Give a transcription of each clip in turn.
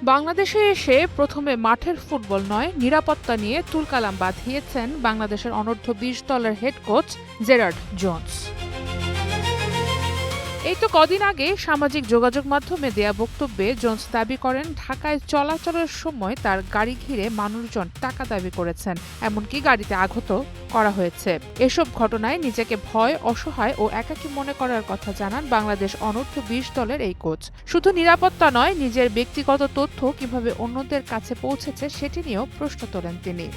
বাংলাদেশে এসে প্রথমে মাঠের ফুটবল নয়, নিরাপত্তা নিয়ে তুলকালাম বাঁধিয়েছেন বাংলাদেশের অনূর্ধ্ব-20 দলের হেড কোচ জেরার্ড জোন্স। এই তো কদিন আগে সামাজিক যোগাযোগ মাধ্যমে দেয়া বক্তব্যে জোন্স দাবি করেন, ঢাকায় চলাচলের সময় তার গাড়ি ঘিরে মানুষজন টাকা দাবি করেছেন, এমনকি গাড়িতে আঘাতও করা হয়েছে। এসব ঘটনায় নিজেকে ভয়, অসহায় ও একাকী মনে করার কথা জানান বাংলাদেশ অনূর্ধ্ব-20 দলের এই কোচ। শুধু নিরাপত্তা নয়, নিজের ব্যক্তিগত তথ্য কিভাবে অন্যদের কাছে পৌঁছেছে সেটি নিয়েও প্রশ্ন তোলেন তিনি।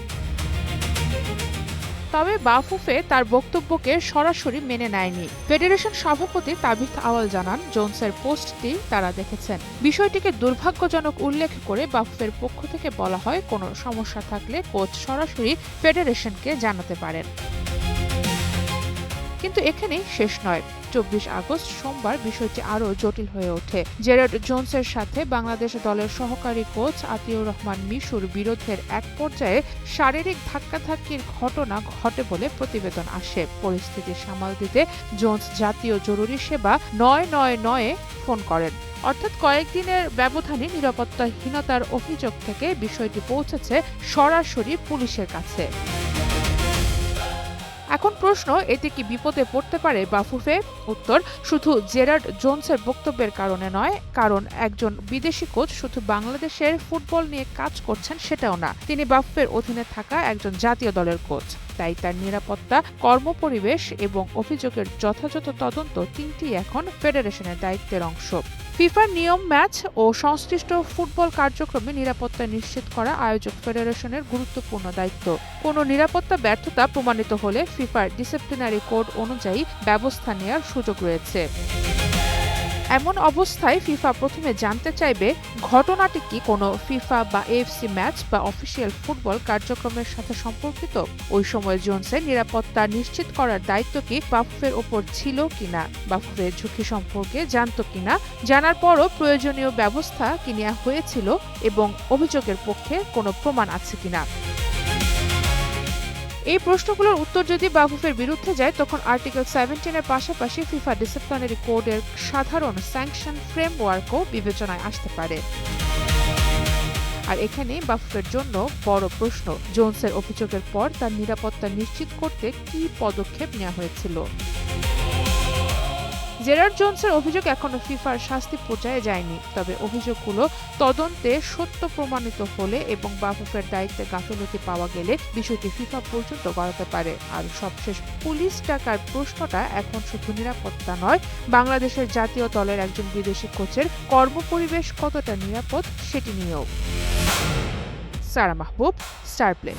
তবে বাফুফে তার বক্তব্যকে সরাসরি মেনে নেয়নি। ফেডারেশন সভাপতি তাবিথ আওয়াল জানান, জোন্সের পোস্টটি তারা দেখেছেন। বিষয়টিকে দুর্ভাগ্যজনক উল্লেখ করে বাফুফের পক্ষ থেকে বলা হয়, কোনো সমস্যা থাকলে কোচ সরাসরি ফেডারেশনকে জানাতে পারেন। কিন্তু এখানেই শেষ নয়। 24 আগস্ট সোমবার বিষয়টি আরও জটিল হয়ে ওঠে। জেরার্ড জোন্সের সাথে বাংলাদেশ দলের সহকারী কোচ আতিউর রহমান মিশুর বিরোধের এক পর্যায়ে শারীরিক ধাক্কাধাক্কির ঘটনা ঘটে বলে প্রতিবেদন আসে। পরিস্থিতি সামাল দিতে জোন্স জাতীয় জরুরি সেবা ৯৯৯-এ ফোন করেন। অর্থাৎ কয়েকদিনের ব্যবধানে নিরাপত্তাহীনতার অভিযোগ থেকে বিষয়টি পৌঁছেছে সরাসরি পুলিশের কাছে। এখন প্রশ্ন, এতে কি বিপদে পড়তে পারে বাফুফে? উত্তর, শুধু জেরার্ড জোন্সের বক্তব্যের কারণে নয়, কারণ একজন বিদেশি কোচ শুধু বাংলাদেশের ফুটবল নিয়ে কাজ করছেন সেটাও না। তিনি বাফুফের অধীনে থাকা একজন জাতীয় দলের কোচ। তাই তার নিরাপত্তা, কর্মপরিবেশ এবং অভিযোগের যথাযথ তদন্ত তিনটি এখন ফেডারেশনের দায়িত্বের অংশ। ফিফার নিয়ম, ম্যাচ ও সংশ্লিষ্ট ফুটবল কার্যক্রমে নিরাপত্তা নিশ্চিত করা আয়োজক ফেডারেশনের গুরুত্বপূর্ণ দায়িত্ব। কোনো নিরাপত্তা ব্যর্থতা প্রমাণিত হলে ফিফার ডিসিপ্লিনারি কোড অনুযায়ী ব্যবস্থা নেওয়ার সুযোগ রয়েছে। এমন অবস্থায় ফিফা প্রথমে জানতে চাইবে, ঘটনাটি কি কোনো ফিফা বা এএফসি ম্যাচ বা অফিসিয়াল ফুটবল কার্যক্রমের সাথে সম্পর্কিত। ওই সময় জোন্সের নিরাপত্তা নিশ্চিত করার দায়িত্ব কি বাফুফের ওপর ছিল কিনা, বাফুফের ঝুঁকি সম্পর্কে জানত কিনা, জানার পরও প্রয়োজনীয় ব্যবস্থা কি নেওয়া হয়েছিল এবং অভিযোগের পক্ষে কোনো প্রমাণ আছে কিনা। এই প্রশ্নগুলোর উত্তর যদি বাফুফের বিরুদ্ধে যায়, তখন আর্টিকেল 17-এর পাশাপাশি ফিফা ডিসিপ্লিনারি কোডের সাধারণ স্যাংশন ফ্রেমওয়ার্কও বিবেচনায় আসতে পারে। আর এখানে বাফুফের জন্য বড় প্রশ্ন, জোন্সের অভিযোগের পর তার নিরাপত্তা নিশ্চিত করতে কী পদক্ষেপ নেওয়া হয়েছিল। জেরার্ড জোন্সের অভিযোগ এখনো ফিফার শাস্তি পর্যায়ে যায়নি। তবে অভিযোগগুলো তদন্তে সত্য প্রমাণিত হলে এবং বাফুফের দায়িত্বে গাফিলতি পাওয়া গেলে বিষয়টি ফিফা পর্যন্ত গড়াতে পারে। আর সবশেষ পুলিশ ডাকার প্রশ্নটা এখন শুধু নিরাপত্তা নয়, বাংলাদেশের জাতীয় দলের একজন বিদেশি কোচের কর্মপরিবেশ কতটা নিরাপদ সেটি নিয়েও। সারা মাহবুব, স্টার প্লে।